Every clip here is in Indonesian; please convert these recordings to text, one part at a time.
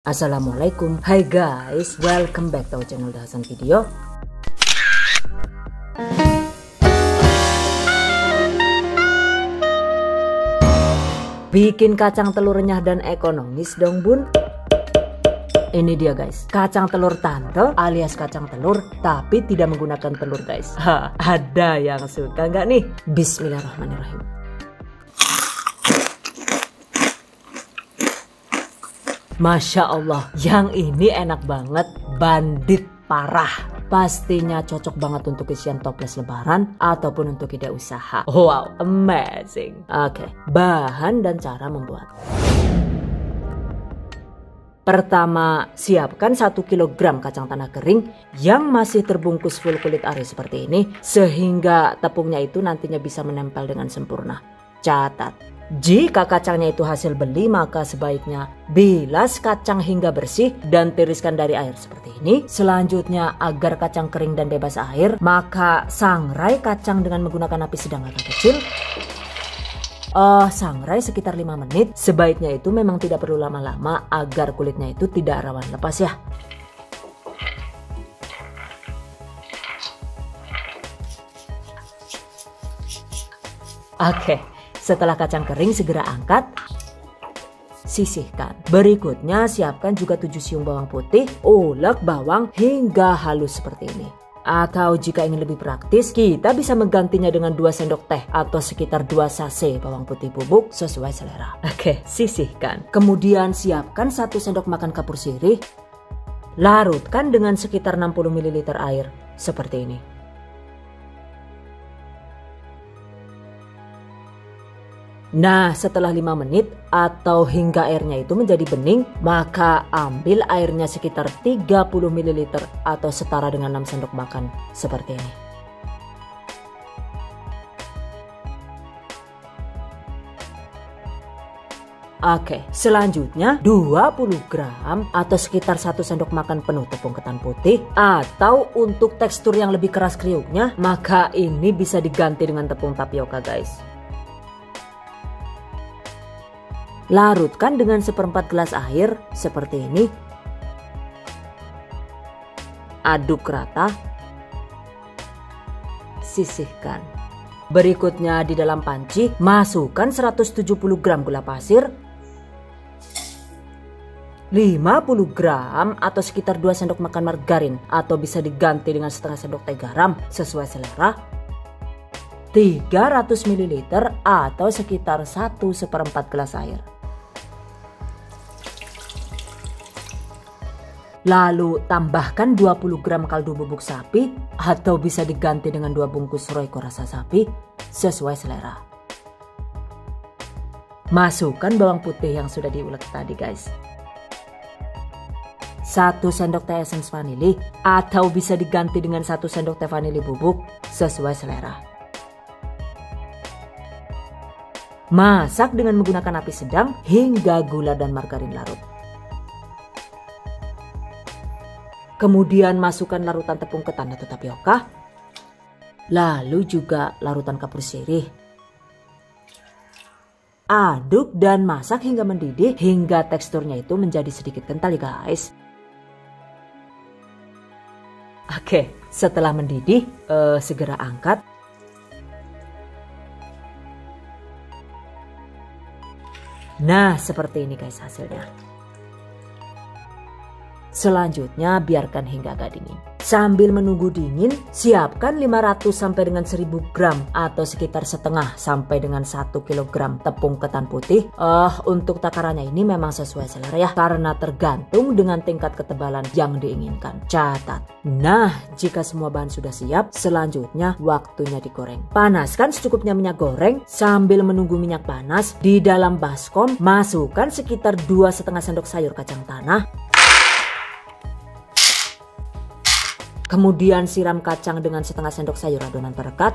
Assalamualaikum. Hai guys, welcome back to our channel Dahasan Video. Bikin kacang telur renyah dan ekonomis dong bun. Ini dia guys, kacang telur tante alias kacang telur tapi tidak menggunakan telur guys. Ada yang suka nggak nih? Bismillahirrahmanirrahim. Masya Allah, yang ini enak banget, bandit parah. Pastinya cocok banget untuk isian toples lebaran ataupun untuk ide usaha. Wow, amazing. Oke, bahan dan cara membuat. Pertama, siapkan 1 kg kacang tanah kering yang masih terbungkus full kulit ari seperti ini, sehingga tepungnya itu nantinya bisa menempel dengan sempurna. Catat, jika kacangnya itu hasil beli, maka sebaiknya bilas kacang hingga bersih dan tiriskan dari air seperti ini. Selanjutnya, agar kacang kering dan bebas air, maka sangrai kacang dengan menggunakan api sedang atau kecil. Sangrai sekitar 5 menit. Sebaiknya itu memang tidak perlu lama-lama agar kulitnya itu tidak rawan lepas ya. Oke. Setelah kacang kering segera angkat, sisihkan. Berikutnya siapkan juga 7 siung bawang putih, ulek bawang hingga halus seperti ini. Atau jika ingin lebih praktis, kita bisa menggantinya dengan 2 sendok teh atau sekitar 2 sachet bawang putih bubuk sesuai selera. Oke, sisihkan. Kemudian siapkan 1 sendok makan kapur sirih. Larutkan dengan sekitar 60 ml air seperti ini. Nah, setelah 5 menit atau hingga airnya itu menjadi bening, maka ambil airnya sekitar 30 ml atau setara dengan 6 sendok makan seperti ini. Oke, selanjutnya 20 gram atau sekitar 1 sendok makan penuh tepung ketan putih, atau untuk tekstur yang lebih keras kriuknya, maka ini bisa diganti dengan tepung tapioka guys. Larutkan dengan 1/4 gelas air seperti ini. Aduk rata. Sisihkan. Berikutnya di dalam panci masukkan 170 gram gula pasir, 50 gram atau sekitar 2 sendok makan margarin atau bisa diganti dengan setengah sendok teh garam sesuai selera, 300 ml atau sekitar 1/4 gelas air. Lalu tambahkan 20 gram kaldu bubuk sapi atau bisa diganti dengan 2 bungkus royco rasa sapi sesuai selera. Masukkan bawang putih yang sudah diulek tadi guys. 1 sendok teh essence vanili atau bisa diganti dengan 1 sendok teh vanili bubuk sesuai selera. Masak dengan menggunakan api sedang hingga gula dan margarin larut. Kemudian masukkan larutan tepung ketan atau tapioka, lalu juga larutan kapur sirih. Aduk dan masak hingga mendidih hingga teksturnya itu menjadi sedikit kental ya guys. Oke, setelah mendidih segera angkat. Nah, seperti ini guys hasilnya. Selanjutnya biarkan hingga agak dingin. Sambil menunggu dingin, siapkan 500 sampai dengan 1000 gram atau sekitar setengah sampai dengan 1 kg tepung ketan putih. Untuk takarannya ini memang sesuai selera ya, karena tergantung dengan tingkat ketebalan yang diinginkan. Catat. Nah, jika semua bahan sudah siap, selanjutnya waktunya digoreng. Panaskan secukupnya minyak goreng. Sambil menunggu minyak panas, di dalam baskom masukkan sekitar 2,5 sendok sayur kacang tanah. Kemudian siram kacang dengan setengah sendok sayur adonan perekat.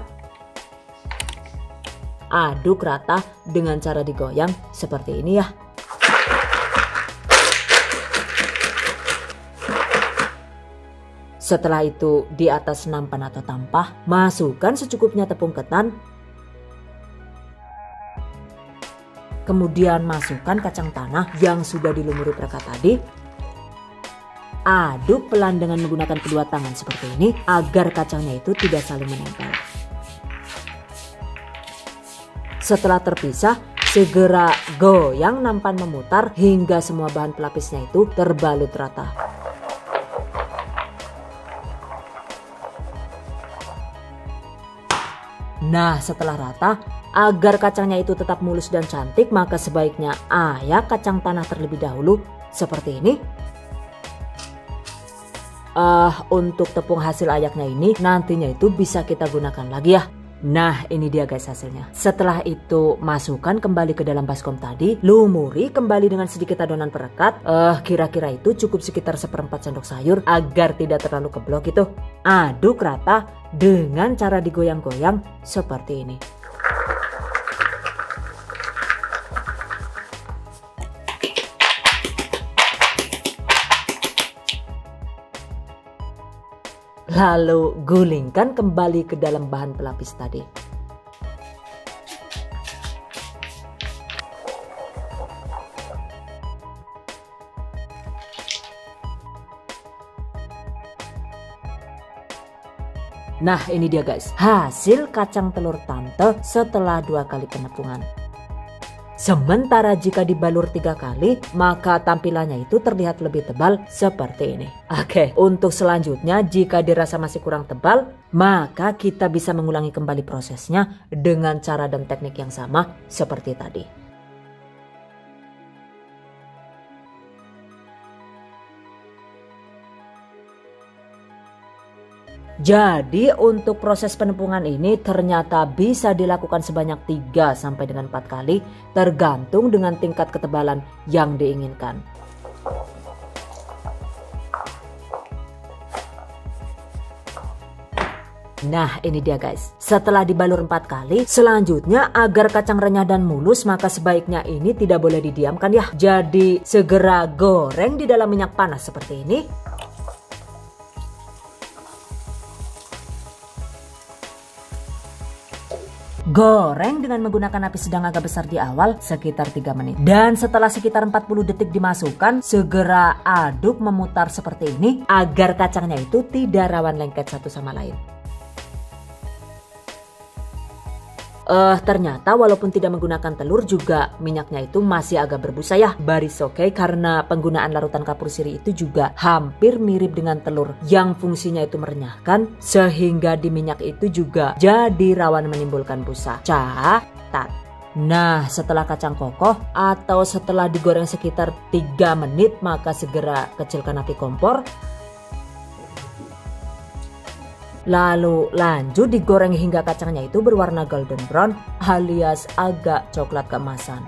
Aduk rata dengan cara digoyang seperti ini ya. Setelah itu di atas nampan atau tampah, masukkan secukupnya tepung ketan. Kemudian masukkan kacang tanah yang sudah dilumuri perekat tadi. aduk pelan dengan menggunakan kedua tangan seperti ini agar kacangnya itu tidak saling menempel. Setelah terpisah, segera goyang nampan memutar hingga semua bahan pelapisnya itu terbalut rata. Nah, setelah rata, agar kacangnya itu tetap mulus dan cantik, maka sebaiknya ayak kacang tanah terlebih dahulu seperti ini. Untuk tepung hasil ayaknya ini nantinya itu bisa kita gunakan lagi ya. Nah, ini dia guys hasilnya. Setelah itu masukkan kembali ke dalam baskom tadi, lumuri kembali dengan sedikit adonan perekat. Kira-kira itu cukup sekitar 1/4 sendok sayur agar tidak terlalu keblok itu. Aduk rata dengan cara digoyang-goyang seperti ini. Lalu gulingkan kembali ke dalam bahan pelapis tadi. Nah, ini dia guys, hasil kacang telur tante setelah 2 kali penepungan. Sementara jika dibalur 3 kali, maka tampilannya itu terlihat lebih tebal seperti ini. Oke, untuk selanjutnya jika dirasa masih kurang tebal, maka kita bisa mengulangi kembali prosesnya dengan cara dan teknik yang sama seperti tadi. Jadi untuk proses penepungan ini ternyata bisa dilakukan sebanyak 3 sampai dengan 4 kali tergantung dengan tingkat ketebalan yang diinginkan. Nah, ini dia guys. Setelah dibalur 4 kali, selanjutnya agar kacang renyah dan mulus maka sebaiknya ini tidak boleh didiamkan ya. Jadi segera goreng di dalam minyak panas seperti ini. Goreng dengan menggunakan api sedang agak besar di awal sekitar 3 menit. Dan setelah sekitar 40 detik dimasukkan, segera aduk memutar seperti ini agar kacangnya itu tidak rawan lengket satu sama lain. Ternyata walaupun tidak menggunakan telur juga minyaknya itu masih agak berbusa ya. Baris oke, karena penggunaan larutan kapur siri itu juga hampir mirip dengan telur yang fungsinya itu merenyahkan, sehingga di minyak itu juga jadi rawan menimbulkan busa. Catat. Nah, setelah kacang kokoh atau setelah digoreng sekitar 3 menit maka segera kecilkan api kompor. Lalu lanjut digoreng hingga kacangnya itu berwarna golden brown alias agak coklat keemasan.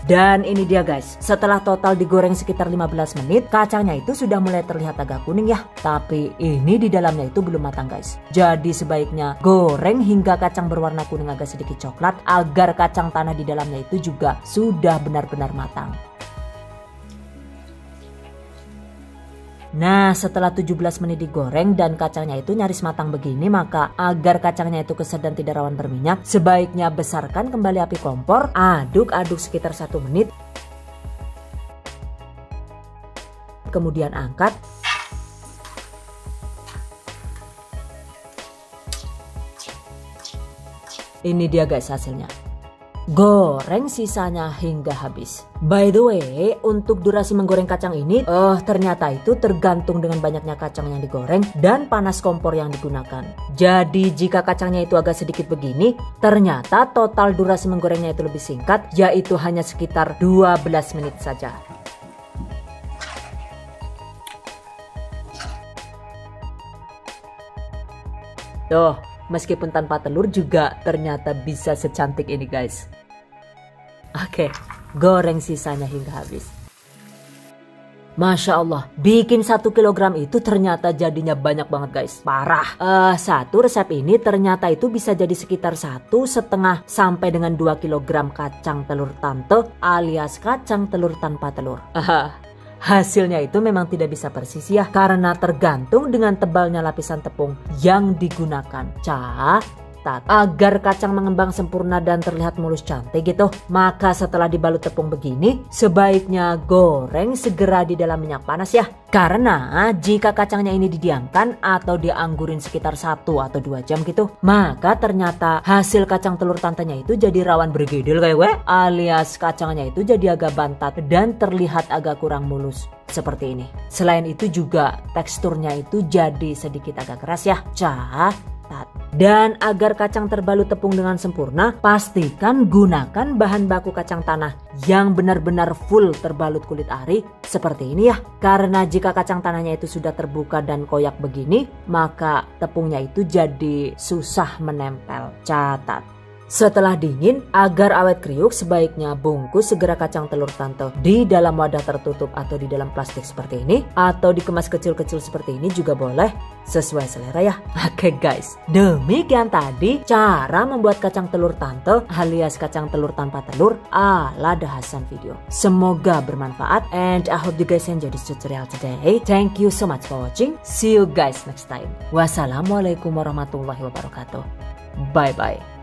Dan ini dia guys, setelah total digoreng sekitar 15 menit, kacangnya itu sudah mulai terlihat agak kuning ya. Tapi ini di dalamnya itu belum matang guys. Jadi sebaiknya goreng hingga kacang berwarna kuning agak sedikit coklat agar kacang tanah di dalamnya itu juga sudah benar-benar matang. Nah, setelah 17 menit digoreng dan kacangnya itu nyaris matang begini, maka agar kacangnya itu keser dan tidak rawan berminyak, sebaiknya besarkan kembali api kompor, aduk-aduk sekitar 1 menit. Kemudian angkat. Ini dia guys hasilnya. Goreng sisanya hingga habis. By the way, untuk durasi menggoreng kacang ini, ternyata itu tergantung dengan banyaknya kacang yang digoreng dan panas kompor yang digunakan. Jadi jika kacangnya itu agak sedikit begini, ternyata total durasi menggorengnya itu lebih singkat, yaitu hanya sekitar 12 menit saja. Tuh, meskipun tanpa telur juga ternyata bisa secantik ini guys. Oke, goreng sisanya hingga habis. Masya Allah, bikin 1 kilogram itu ternyata jadinya banyak banget guys. Parah. Satu resep ini ternyata itu bisa jadi sekitar 1,5 sampai dengan 2 kilogram kacang telur tante alias kacang telur tanpa telur. Hasilnya itu memang tidak bisa persis ya, karena tergantung dengan tebalnya lapisan tepung yang digunakan. Catat. Catat, agar kacang mengembang sempurna dan terlihat mulus cantik gitu, maka setelah dibalut tepung begini, sebaiknya goreng segera di dalam minyak panas ya. Karena jika kacangnya ini didiamkan atau dianggurin sekitar 1 atau 2 jam gitu, maka ternyata hasil kacang telur tantenya itu jadi rawan bergedel kayak gue, alias kacangnya itu jadi agak bantat dan terlihat agak kurang mulus seperti ini. Selain itu juga teksturnya itu jadi sedikit agak keras ya. Catat. Dan agar kacang terbalut tepung dengan sempurna, pastikan gunakan bahan baku kacang tanah yang benar-benar full terbalut kulit ari seperti ini ya. Karena jika kacang tanahnya itu sudah terbuka dan koyak begini, maka tepungnya itu jadi susah menempel. Catat. Setelah dingin, agar awet kriuk, sebaiknya bungkus segera kacang telur tante di dalam wadah tertutup atau di dalam plastik seperti ini, atau dikemas kecil-kecil seperti ini juga boleh, sesuai selera ya. Oke guys, demikian tadi cara membuat kacang telur tante alias kacang telur tanpa telur ala The Hasan video. Semoga bermanfaat and I hope you guys enjoy this tutorial today. Thank you so much for watching. See you guys next time. Wassalamualaikum warahmatullahi wabarakatuh. Bye bye.